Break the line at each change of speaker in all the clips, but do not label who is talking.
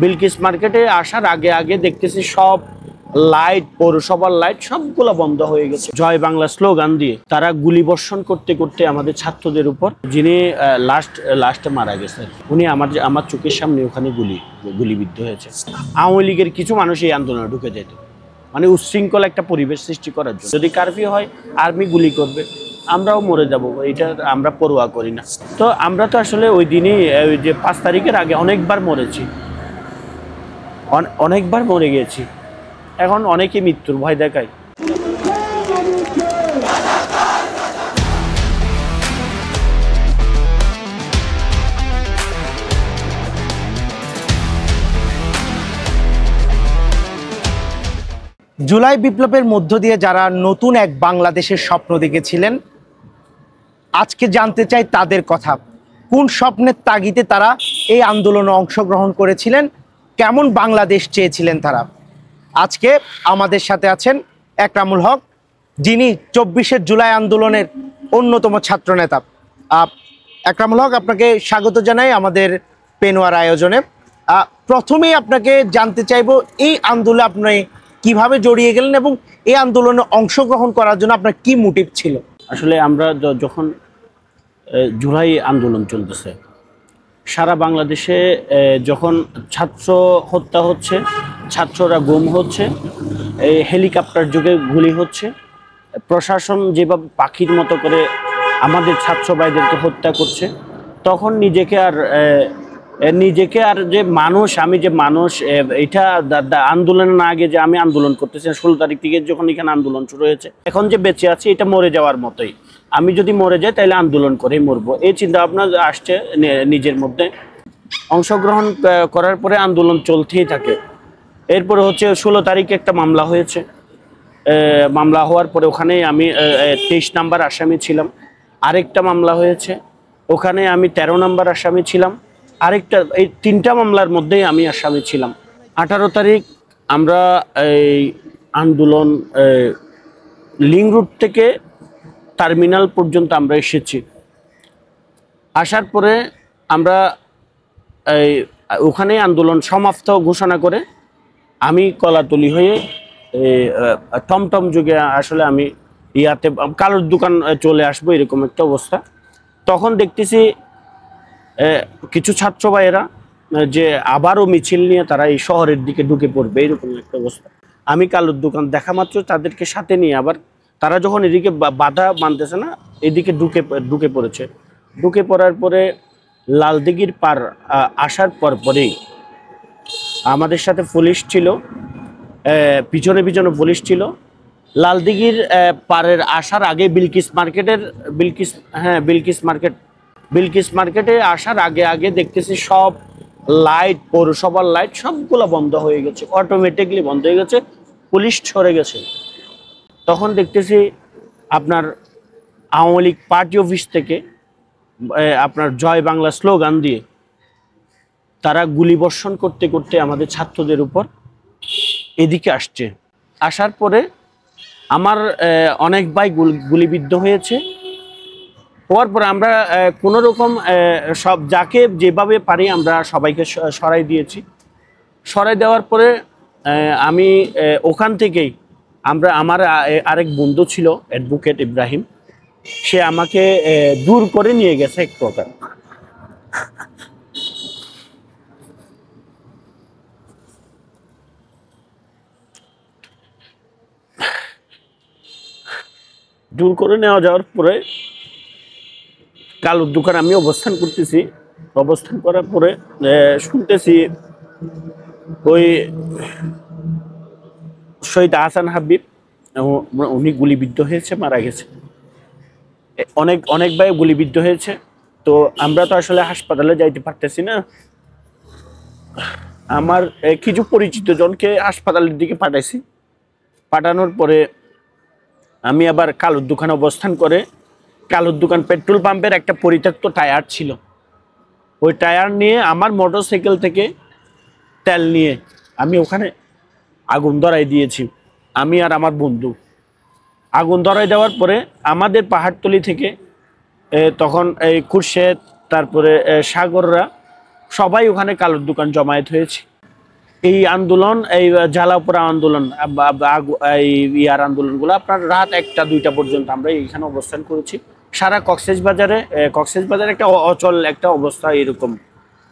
বিলকিস মার্কেটে আসার আগে আগে দেখতেছি সব লাইট, পৌরসভার লাইট সবগুলো বন্ধ হয়ে গেছে। জয় বাংলা স্লোগান দিয়ে তারা গুলি বর্ষণ করতে করতে আমাদের ছাত্রদের উপর, যিনি লাস্টে মারা গেছেন, উনি আমার চোখের সামনে ওখানে গুলিবিদ্ধ হয়েছে। আওয়ামী লীগের কিছু মানুষ এই আন্দোলনে ঢুকে যেত, মানে উচ্ছৃঙ্খল একটা পরিবেশ সৃষ্টি করার জন্য। যদি কারফিউ হয়, আর্মি গুলি করবে, আমরাও মরে যাব, এটা আমরা পরোয়া করি না। তো আমরা তো আসলে ওই দিনই, ওই যে 5 তারিখের আগে অনেকবার মরেছি, অনেকবার মরে গেছি। এখন অনেকে মৃত্যুর ভয় দেখায়।
জুলাই বিপ্লবের মধ্য দিয়ে যারা নতুন এক বাংলাদেশের স্বপ্ন দেখেছিলেন, আজকে জানতে চাই তাদের কথা। কোন স্বপ্নের তাগিদে তারা এই আন্দোলনে অংশগ্রহণ করেছিলেন, কেমন বাংলাদেশ চেয়েছিলেন তারা। আজকে আমাদের সাথে আছেন একরামুল হক, যিনি 24শে জুলাই আন্দোলনের অন্যতম ছাত্রনেতা। একরামুল হক, আপনাকে স্বাগত জানাই আমাদের পেনোয়ার আয়োজনে। প্রথমেই আপনাকে জানতে চাইব, এই আন্দোলনে আপনি কিভাবে জড়িয়ে গেলেন এবং এই আন্দোলনে অংশগ্রহণ করার জন্য আপনার কি মোটিভ ছিল?
আসলে আমরা যখন জুলাই আন্দোলন চলতেছে, সারা বাংলাদেশে যখন ছাত্র হত্যা হচ্ছে, ছাত্ররা গুম হচ্ছে, এই হেলিকপ্টার যুগে গুলি হচ্ছে, প্রশাসন যেভাবে পাখির মতো করে আমাদের ছাত্র ভাইদেরকে হত্যা করছে, তখন নিজেকে আর যে মানুষ, আমি যে মানুষ, এটা আন্দোলন না আগে যে আমি আন্দোলন করতেছি 16 তারিখ থেকে যখন এখানে আন্দোলন শুরু হয়েছে, এখন যে বেঁচে আছি এটা মরে যাওয়ার মতোই। আমি যদি মরে যাই তাহলে আন্দোলন করেই মরবো, এই চিন্তা ভাবনা আসছে নিজের মধ্যে। অংশগ্রহণ করার পরে আন্দোলন চলতেই থাকে। এরপরে হচ্ছে 16 তারিখে একটা মামলা হয়েছে। মামলা হওয়ার পরে ওখানে আমি 23 নম্বর আসামি ছিলাম। আরেকটা মামলা হয়েছে, ওখানে আমি 13 নম্বর আসামি ছিলাম। আরেকটা, এই 3টা মামলার মধ্যেই আমি আসামি ছিলাম। 18 তারিখ আমরা এই আন্দোলন লিং রুট থেকে টার্মিনাল পর্যন্ত আমরা এসেছি। আসার পরে আমরা ওখানে আন্দোলন সমাপ্ত ঘোষণা করে আমি কলাতলি হয়ে টমটম যুগে আসলে আমি কালোর দোকান চলে আসবো, এরকম একটা অবস্থা। তখন দেখতেছি কিছু ছাত্র ভাইয়েরা যে আবারও মিছিল নিয়ে তারা এই শহরের দিকে ঢুকে পড়বে, এরকম একটা অবস্থা। আমি কালোর দোকান দেখা মাত্র তাদেরকে সাথে নিয়ে আবার তারা যখন এদিকে বাধা মানতেছে না, এদিকে ঢুকে পড়েছে। ঢুকে পড়ার পরে লালদিঘির পার আসার পরেই আমাদের সাথে পুলিশ ছিল, পিছনে পুলিশ ছিল। লালদিঘির পারের আসার আগে বিলকিস মার্কেটে আসার আগে আগে দেখতেছি সব লাইট, পৌরসভার লাইট সবগুলো বন্ধ হয়ে গেছে, অটোমেটিকলি বন্ধ হয়ে গেছে, পুলিশ সরে গেছে। তখন দেখতেছি আপনার আওয়ামী লীগ পার্টি অফিস থেকে আপনার জয় বাংলা স্লোগান দিয়ে তারা গুলি বর্ষণ করতে করতে আমাদের ছাত্রদের উপর এদিকে আসছে। আসার পরে আমার অনেক ভাই গুলিবিদ্ধ হয়েছে। হওয়ার পরে আমরা কোনো রকম সব যাকে যেভাবে পারি আমরা সবাইকে সরাই দিয়েছি। সরাই দেওয়ার পরে আমি ওখান থেকেই আমার আরেক বন্ধু ছিল অ্যাডভোকেট ইব্রাহিম, সে আমাকে দূর করে নিয়ে গেছে এক প্রকার। দূর করে নেওয়া যাওয়ার পরে কালোর দোকান আমি অবস্থান করতেছি। অবস্থান করার পরে শুনতেছি ওই শহীদ আহসান হাবিব উনি গুলিবিদ্ধ হয়েছে, মারা গেছে। অনেক ভাই গুলিবিদ্ধ হয়েছে। তো আমরা তো আসলে হাসপাতালে যাইতে পারতেছি না। আমার কিছু পরিচিত জনকে হাসপাতালের দিকে পাঠাইছি। পাঠানোর পরে আমি আবার কালোর দোকানে অবস্থান করে, কালোর দোকান পেট্রোল পাম্পের একটা পরিত্যক্ত টায়ার ছিল, ওই টায়ার নিয়ে আমার মোটরসাইকেল থেকে তেল নিয়ে আমি ওখানে আগুন ধরাই দিয়েছি, আমি আর আমার বন্ধু। আগুন ধরাই দেওয়ার পরে আমাদের পাহাড়তলি থেকে তখন এই খুরশেদ, তারপরে সাগররা সবাই ওখানে কালোর দোকান জমায়েত হয়েছে। এই আন্দোলন, এই জ্বালাপোড়া আন্দোলন, এই ইয়ার আন্দোলনগুলো আপনার রাত 1টা 2টা পর্যন্ত আমরা এইখানে অবস্থান করেছি। সারা কক্সবাজারে একটা অচল একটা অবস্থা, এরকম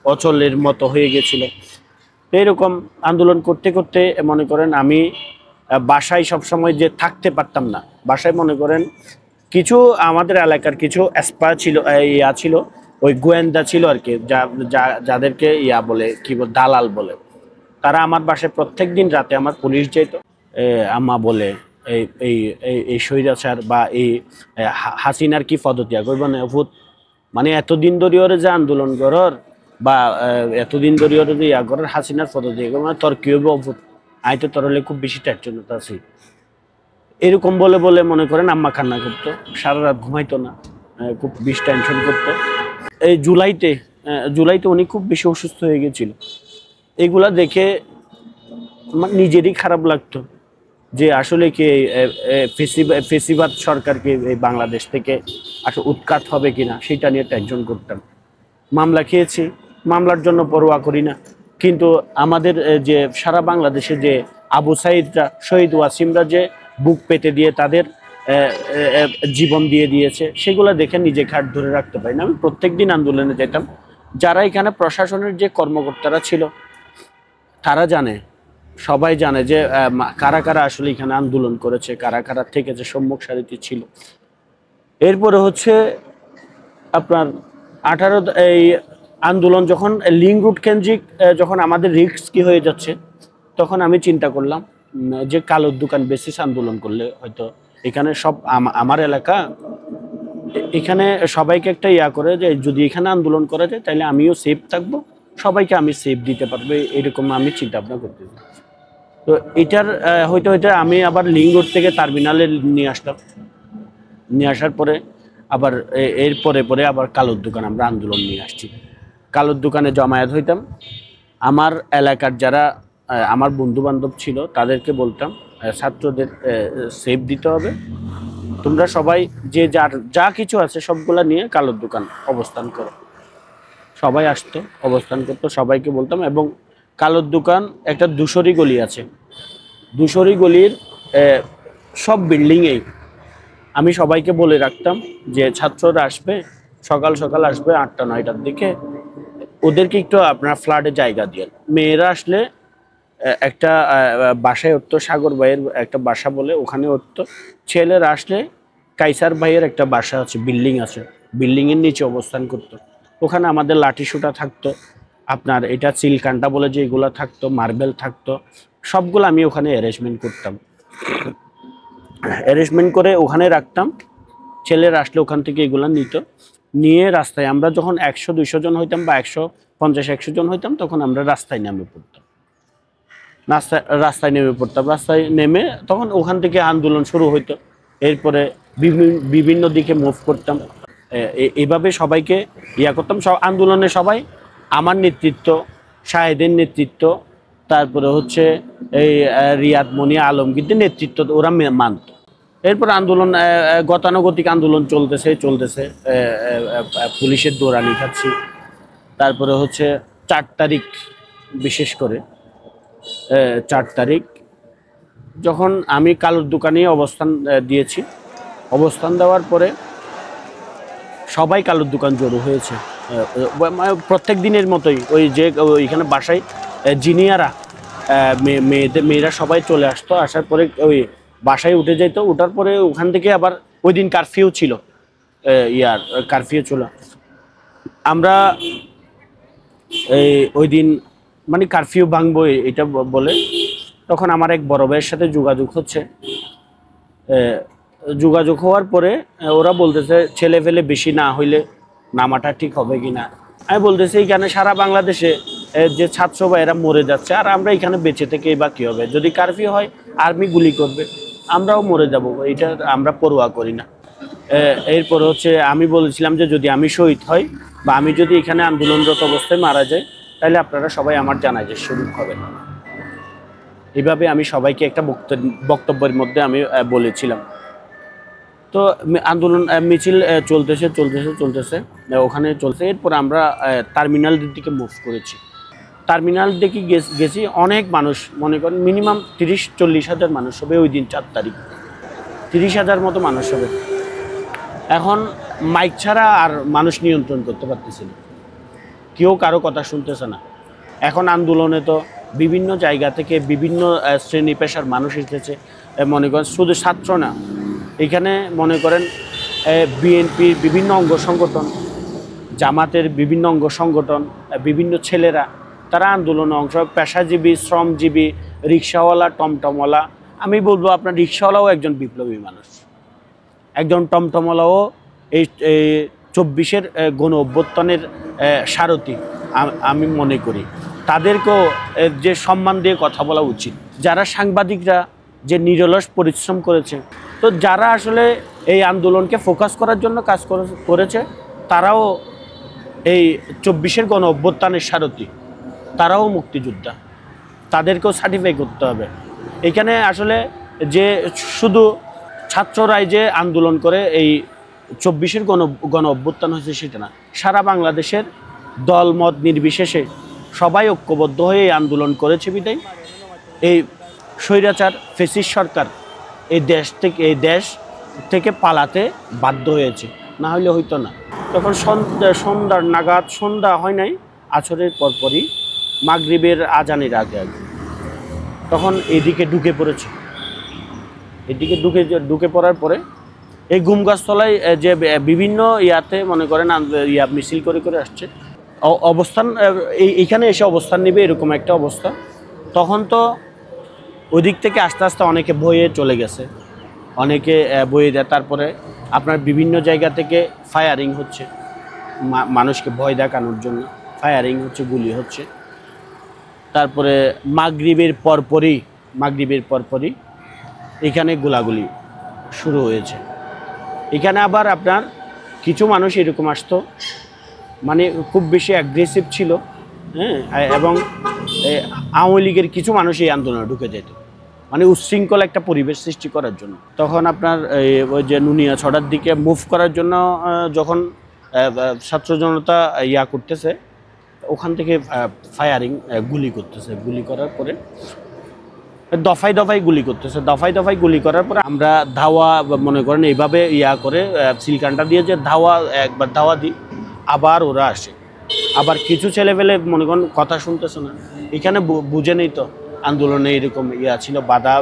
অচলের মতো হয়ে গেছিল। এরকম আন্দোলন করতে করতে মনে করেন আমি বাসায় সবসময় যে থাকতে পারতাম না। বাসায় মনে করেন কিছু আমাদের এলাকার কিছু এসপা ছিল, ইয়া ছিল, ওই গোয়েন্দা ছিল আর কি, যাদেরকে ইয়া বলে, কি বলে, দালাল বলে। তারা আমার বাসায় প্রত্যেক দিন রাতে আমার পুলিশ যেত, আম্মা বলে এই এই এই স্বৈরাচার বা এই হাসিনার কি পদত্যাগ করব না ভূত, মানে এতদিন ধরে ওরে যে আন্দোলন করার বা এতদিন ধরে ওরে যে ইয়া করার হাসিনার পদত্যাগ করবো, মানে তোর কি হবে অভূত, আই তো তোর হলে খুব বেশি টেনশনতা আছি। এরকম বলে বলে মনে করেন আম্মা কান্না করতো, সারা রাত ঘুমাইতো না, খুব বেশি টেনশন করতো। এই জুলাইতে উনি খুব বেশি অসুস্থ হয়ে গেছিল। এগুলা দেখে আমার নিজেরই খারাপ লাগতো যে আসলে কি ফেসিবাদ সরকারকে এই বাংলাদেশ থেকে আসলে উৎখাত হবে কিনা সেটা নিয়ে টেনশন করতাম। মামলা খেয়েছি, মামলার জন্য পরোয়া করি না, কিন্তু আমাদের যে সারা বাংলাদেশে যে আবু সাইদরা, শহীদ ওয়াসিমরা যে বুক পেতে দিয়ে তাদের জীবন দিয়ে দিয়েছে, সেগুলো দেখে নিজে ঘাট ধরে রাখতে পারি না। আমি প্রত্যেকদিন আন্দোলনে যেতাম। যারা এখানে প্রশাসনের যে কর্মকর্তারা ছিল তারা জানে, সবাই জানে যে কারা কারা আসলে এখানে আন্দোলন করেছে, কারা কারা থেকে যে সম্মুখ সারিতে ছিল। এরপরে হচ্ছে আপনার 18 এই আন্দোলন যখন লিঙ্ক রুট কেন্দ্রিক, যখন আমাদের রিস্ক কি হয়ে যাচ্ছে, তখন আমি চিন্তা করলাম যে কালোর দোকান বেসিস আন্দোলন করলে হয়তো এখানে সব আমার এলাকা, এখানে সবাইকে একটা ইয়া করে যে যদি এখানে আন্দোলন করা যায় তাহলে আমিও সেফ থাকবো, সবাইকে আমি সেফ দিতে পারবো, এরকম আমি চিন্তা ভাবনা করতেছি। তো এটার হয়তো আমি আবার লিঙ্ক রোড থেকে টার্মিনালে নিয়ে আসলাম, নিয়ে আসার পরে আবার এর পরে আবার কালোর দোকান আমরা আন্দোলন নিয়ে আসছি। কালোর দোকানে জমায়েত হইতাম। আমার এলাকার যারা আমার বন্ধু বান্ধব ছিল তাদেরকে বলতাম ছাত্রদের সেফ দিতে হবে, তোমরা সবাই যে যার যা কিছু আছে সবগুলা নিয়ে কালোর দোকান অবস্থান করো। সবাই আসতো, অবস্থান করতো, সবাইকে বলতাম। এবং কালোর দোকান একটা দুশরি গলি আছে, দুশরি গলির সব বিল্ডিংয়েই আমি সবাইকে বলে রাখতাম যে ছাত্ররা আসবে, সকাল সকাল আসবে 8টা 9টার দিকে, ওদেরকে একটু আপনার ফ্ল্যাটে জায়গা দিয়ে। মেয়েরা আসলে একটা বাসায় উঠতো, সাগর ভাইয়ের একটা বাসা বলে ওখানে উঠতো। ছেলেরা আসলে কাইসার ভাইয়ের একটা বাসা আছে, বিল্ডিং আছে, বিল্ডিংয়ের নিচে অবস্থান করতো। ওখানে আমাদের লাঠি সুটা থাকতো, আপনার এটা চিলকান্টা বলে যে এগুলো থাকতো, মার্বেল থাকতো, সবগুলো আমি ওখানে অ্যারেঞ্জমেন্ট করতাম, অ্যারেঞ্জমেন্ট করে ওখানে রাখতাম। ছেলেরা আসলে ওখান থেকে এগুলো নিয়ে রাস্তায় আমরা যখন 100-200 জন হইতাম বা 150-100 জন হইতাম, তখন আমরা রাস্তায় নেমে পড়তাম, রাস্তায় নেমে তখন ওখান থেকে আন্দোলন শুরু হইতো। এরপরে বিভিন্ন দিকে মুভ করতাম, এইভাবে সবাইকে ইয়া করতাম। সব আন্দোলনে সবাই আমার নেতৃত্ব, শাহেদের নেতৃত্ব, তারপরে হচ্ছে এই রিয়াদ মনি আলমগীরদের নেতৃত্ব ওরা মানত। এরপর আন্দোলন গতানুগতিক আন্দোলন চলতেছে, পুলিশের দৌড়ানি খাচ্ছি। তারপরে হচ্ছে 4 তারিখ, বিশেষ করে 4 তারিখ যখন আমি কালোর দোকানে অবস্থান দিয়েছি, অবস্থান দেওয়ার পরে সবাই কালোর দোকান জড়ো হয়েছে প্রত্যেক দিনের মতোই। ওই যে ওইখানে বাসায় জিনিয়ারা মেয়েরা সবাই চলে আসতো, আসার পরে ওই বাসায় উঠে যেত, ওঠার পরে ওখান থেকে আবার ওই দিন কারফিউ ছিল, কারফিউ ছিল। আমরা ওই দিন মানে কারফিউ ভাঙবো এটা বলে, তখন আমার এক বড় ভাইয়ের সাথে যোগাযোগ হচ্ছে। যোগাযোগ হওয়ার পরে ওরা বলতেছে ছেলে ফেলে বেশি না হইলে নামাটা ঠিক হবে কিনা। আমি বলতেছি এইখানে সারা বাংলাদেশে যে ছাত্র ভাইয়েরা মরে যাচ্ছে, আর আমরা এখানে বেঁচে থেকে বা কী হবে, যদি কারফিউ হয় আর্মি গুলি করবে, আমরাও মরে যাব, এটা আমরা পরোয়া করি না। এরপর হচ্ছে আমি বলেছিলাম যে যদি আমি শহীদ হই বা আমি যদি এখানে আন্দোলনরত অবস্থায় মারা যাই, তাহলে আপনারা সবাই আমার জানাজায় শরীক হবেন। এইভাবে আমি সবাইকে একটা বক্তব্যের মধ্যে আমি বলেছিলাম। তো আন্দোলন মিছিল চলতেছে ওখানে চলছে। এরপর আমরা টার্মিনালের দিকে মুভ করেছি। টার্মিনাল দেখি গেছি, অনেক মানুষ, মনে করেন মিনিমাম 30-40 হাজার মানুষ হবে ওই দিন 4 তারিখ, 30,000 মতো মানুষ হবে। এখন মাইক ছাড়া আর মানুষ নিয়ন্ত্রণ করতে পারতেছে না, কেউ কারো কথা শুনতেছে না। এখন আন্দোলনে তো বিভিন্ন জায়গা থেকে বিভিন্ন শ্রেণী পেশার মানুষ এসেছে, মনে করেন শুধু ছাত্র না, এখানে মনে করেন বিএনপির বিভিন্ন অঙ্গ সংগঠন, জামাতের বিভিন্ন অঙ্গ সংগঠন, বিভিন্ন ছেলেরা তারা আন্দোলনে অংশ, পেশাজীবী, শ্রমজীবী, রিক্সাওয়ালা, টমটমওয়ালা। আমি বলবো আপনার রিক্সাওয়ালাও একজন বিপ্লবী মানুষ, একজন টমটমওয়ালাও এই 24-এর গণ অভ্যুত্থানের সারথি আমি মনে করি। তাদেরকেও যে সম্মান দিয়ে কথা বলা উচিত। যারা সাংবাদিকরা যে নিরলস পরিশ্রম করেছে, তো যারা আসলে এই আন্দোলনকে ফোকাস করার জন্য কাজ করেছে, তারাও এই 24-এর গণ অভ্যুত্থানের সারথি, তারাও মুক্তিযোদ্ধা, তাদেরকেও সার্টিফাই করতে হবে। এখানে আসলে যে শুধু ছাত্ররাই যে আন্দোলন করে এই 24-এর গণ অভ্যুত্থান হয়েছে সেটা না, সারা বাংলাদেশের দল মত নির্বিশেষে সবাই ঐক্যবদ্ধ হয়ে এই আন্দোলন করেছে বিধায় এই স্বৈরাচার ফ্যাসিস্ট সরকার এই দেশ থেকে পালাতে বাধ্য হয়েছে, না হলে হইতো না। তখন সন্ধ্যার নাগাদ, সন্ধ্যা হয় নাই, আসরের পরপরই মাগরিবের আজানের আগে তখন এদিকে ঢুকে পড়েছে। এদিকে ঢুকে পড়ার পরে এই গুমগাছতলায় যে বিভিন্ন ইয়াতে মনে করেন মিছিল করে আসছে, অবস্থান এইখানে এসে অবস্থান নেবে এরকম একটা অবস্থা। তখন তো ওই দিক থেকে আস্তে আস্তে অনেকে বয়ে চলে গেছে, অনেকে বয়ে দেয়। তারপরে আপনার বিভিন্ন জায়গা থেকে ফায়ারিং হচ্ছে, মানুষকে ভয় দেখানোর জন্য ফায়ারিং হচ্ছে, গুলি হচ্ছে। তারপরে মাগরিবের পরপরই এখানে গোলাগুলি শুরু হয়েছে। এখানে আবার আপনার কিছু মানুষ এরকম আসতো, মানে খুব বেশি অ্যাগ্রেসিভ ছিল, হ্যাঁ, এবং আওয়ামী লীগের কিছু মানুষ এই আন্দোলনে ঢুকে যেত, মানে উচ্ছৃঙ্খল একটা পরিবেশ সৃষ্টি করার জন্য। তখন আপনার ওই যে নুনিয়াছড়ার দিকে মুভ করার জন্য যখন ছাত্র জনতা করতেছে, ওখান থেকে ফায়ারিং গুলি করতেছে, গুলি করার পরে দফায় দফায় গুলি করার পরে আমরা ধাওয়া মনে করেন এইভাবে করে সিলকানটা দিয়ে যে একবার ধাওয়া দিই, আবার ওরা আসে। আবার কিছু ছেলেপেলে মনে করেন কথা শুনতেছে না, এখানে বুঝে নেই তো আন্দোলনে এরকম ছিল, বাধা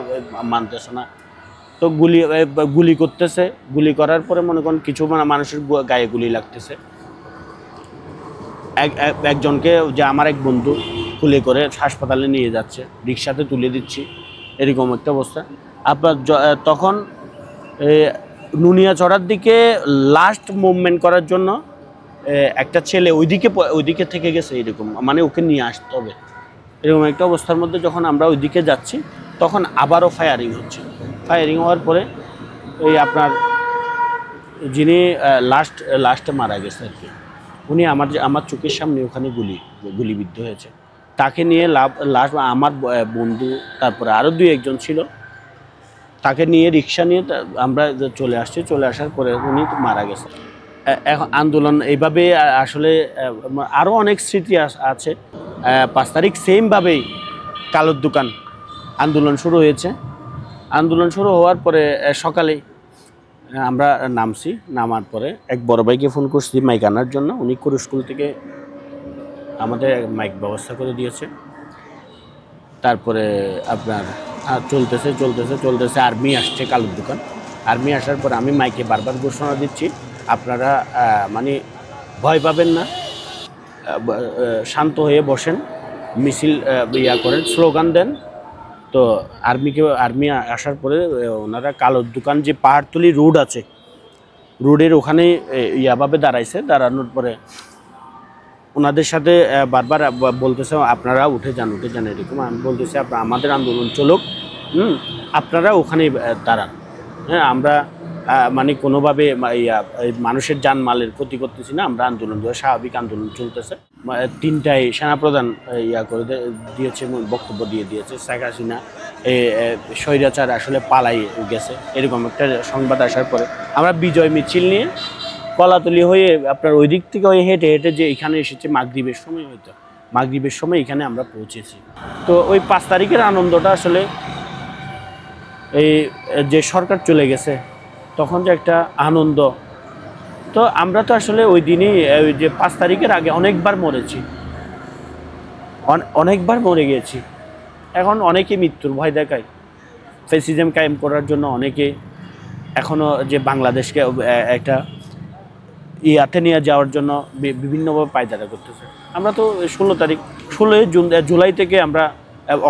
মানতেছে না, তো গুলি করতেছে। গুলি করার পরে মনে করেন কিছু মানুষের গায়ে গুলি লাগতেছে। একজনকে, যে আমার এক বন্ধু, খুলে করে হাসপাতালে নিয়ে যাচ্ছে, রিক্সাতে তুলে দিচ্ছি, এরকম একটা অবস্থা। আপনার তখন নুনিয়াছড়ার দিকে লাস্ট মুভমেন্ট করার জন্য একটা ছেলে ওইদিকে থেকে গেছে, এরকম মানে ওকে নিয়ে আসতে হবে, এরকম একটা অবস্থার মধ্যে যখন আমরা ওইদিকে যাচ্ছি, তখন আবারও ফায়ারিং হচ্ছে। ফায়ারিং হওয়ার পরে ওই আপনার যিনি লাস্টে মারা গেছে আর কি, উনি আমার চোখের সামনে ওখানে গুলিবিদ্ধ হয়েছে। তাকে নিয়ে লাস্ট আমার বন্ধু, তারপরে আরও 2-1 ছিল, তাকে নিয়ে রিক্সা নিয়ে আমরা চলে আসছি। চলে আসার পরে উনি মারা গেছে। এখন আন্দোলন এইভাবে আসলে আরও অনেক স্মৃতি আছে। 5 তারিখ সেমভাবেই কালোর দোকান আন্দোলন শুরু হয়েছে। আন্দোলন শুরু হওয়ার পরে সকালেই আমরা নামার পরে এক বড় ভাইকে ফোন করছি মাইক আনার জন্য। উনি কোর স্কুল থেকে আমাদের মাইক ব্যবস্থা করে দিয়েছে। তারপরে আপনার চলতেছে আর্মি আসছে কালোর দোকান। আর্মি আসার পরে আমি মাইকে বারবার ঘোষণা দিচ্ছি, আপনারা মানে ভয় পাবেন না, শান্ত হয়ে বসেন, মিছিল করেন, স্লোগান দেন। তো আর্মি আসার পরে ওনারা কালোর দোকান যে পাহাড়তলি রোড আছে, রোডের ওখানে ভাবে দাঁড়ানোর পরে ওনাদের সাথে বারবার বলতেছে আপনারা উঠে যান এরকম। আমি বলতেছি আমাদের আন্দোলন চলুক, আপনারা ওখানে দাঁড়ান, হ্যাঁ, আমরা মানে কোনোভাবে মানুষের জানমালের ক্ষতি করতেছি না, আমরা আন্দোলন স্বাভাবিক আন্দোলন চলতেছে। 3টায় সেনাপ্রধান করে দিয়েছে, বক্তব্য দিয়েছে শেখ হাসিনা স্বৈরাচার আসলে পালাই গেছে, এরকম একটা সংবাদ আসার পরে আমরা বিজয় মিছিল নিয়ে কলাতলি হয়ে আপনার ওই দিক থেকে হেঁটে যে এখানে এসেছে মাগরিবের সময়, হয়তো মাগরিবের সময় এখানে আমরা পৌঁছেছি। তো ওই 5 তারিখের আনন্দটা আসলে এই যে সরকার চলে গেছে তখন যে একটা আনন্দ, তো আমরা তো আসলে ওই দিনই ওই যে 5 তারিখের আগে অনেকবার মরেছি, অনেকবার মরে গিয়েছি। এখন অনেকে মৃত্যুর ভয় দেখায়, ফ্যাসিজম কায়েম করার জন্য অনেকে এখনও যে বাংলাদেশকে একটা ইয়াতে নিয়ে যাওয়ার জন্য বিভিন্নভাবে পায়তারা করতেছে। আমরা তো 16 জুলাই থেকে আমরা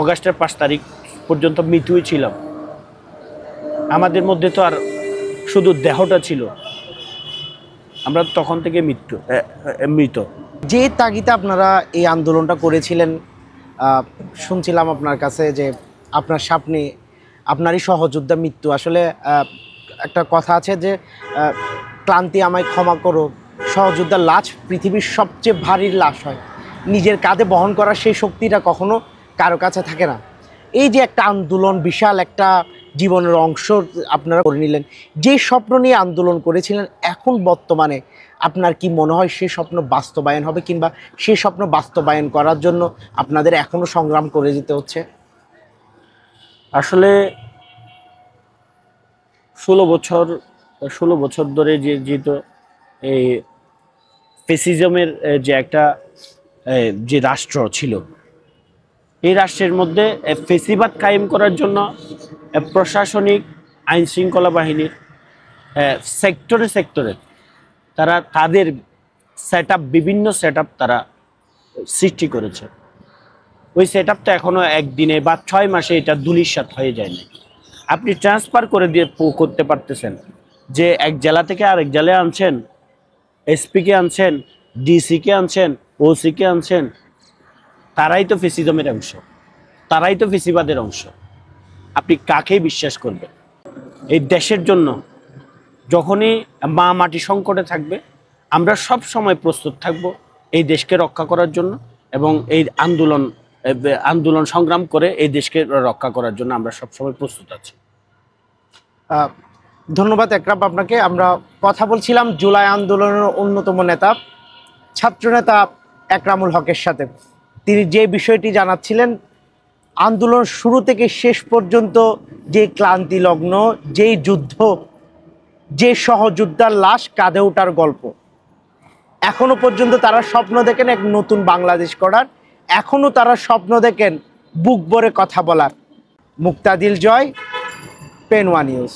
অগাস্টের 5 তারিখ পর্যন্ত মৃত্যুই ছিলাম। আমাদের মধ্যে তো আর শুধু দেহটা ছিল, আমরা তখন থেকে মৃত।
যে তাগিদে আপনারা এই আন্দোলনটা করেছিলেন, শুনছিলাম আপনার কাছে যে আপনার সামনে আপনারই সহযোদ্ধা মৃত্যু। আসলে একটা কথা আছে যে ক্লান্তি আমায় ক্ষমা করো, সহযোদ্ধার লাশ পৃথিবীর সবচেয়ে ভারী লাশ হয়, নিজের কাঁধে বহন করার সেই শক্তিটা কখনো কারো কাছে থাকে না। এই যে একটা আন্দোলন, বিশাল একটা জীবনের অংশ আপনারা করে নিলেন, যে স্বপ্ন নিয়ে আন্দোলন করেছিলেন, এখন বর্তমানে আপনার কি মনে হয় সে স্বপ্ন বাস্তবায়ন হবে, কিংবা সে স্বপ্ন বাস্তবায়ন করার জন্য আপনাদের এখনো সংগ্রাম করে যেতে হচ্ছে?
আসলে 16 বছর ধরে যেহেতু এই ফ্যাসিজমের যে একটা যে রাষ্ট্র ছিল, এই রাষ্ট্রের মধ্যে ফ্যাসিবাদ কায়েম করার জন্য প্রশাসনিক আইন শৃঙ্খলা বাহিনীর সেক্টরে তারা তাদের বিভিন্ন সেট আপ তারা সৃষ্টি করেছে। ওই সেট আপটা এখনও একদিনে বা 6 মাসে এটা ধূলিসাৎ হয়ে যায়নি। আপনি ট্রান্সফার করে দিয়ে করতে পারতেছেন, যে এক জেলা থেকে আরেক জেলায় আনছেন, এসপিকে আনছেন, ডিসিকে আনছেন, ওসিকে আনছেন, তারাই তো ফ্যাসিজমের অংশ, তারাই তো ফ্যাসিবাদের অংশ। আপনি কাকেই বিশ্বাস করবেন? এই দেশের জন্য যখনই মা মাটি সংকটে থাকবে, আমরা সব সময় প্রস্তুত থাকব এই দেশকে রক্ষা করার জন্য, এবং এই আন্দোলন সংগ্রাম করে এই দেশকে রক্ষা করার জন্য আমরা সবসময় প্রস্তুত আছি।
ধন্যবাদ একরাম আপনাকে। আমরা কথা বলছিলাম জুলাই আন্দোলনের অন্যতম নেতা, ছাত্রনেতা একরামুল হকের সাথে। তিনি যে বিষয়টি জানাচ্ছিলেন, আন্দোলন শুরু থেকে শেষ পর্যন্ত যে ক্লান্তি লগ্ন, যেই যুদ্ধ, যে সহযোদ্ধার লাশ কাঁধে ওঠার গল্প, এখনো পর্যন্ত তারা স্বপ্ন দেখেন এক নতুন বাংলাদেশ করার, এখনো তারা স্বপ্ন দেখেন বুক ভরে কথা বলার। মুক্তাদিল জয়, পেন ওয়ান নিউজ।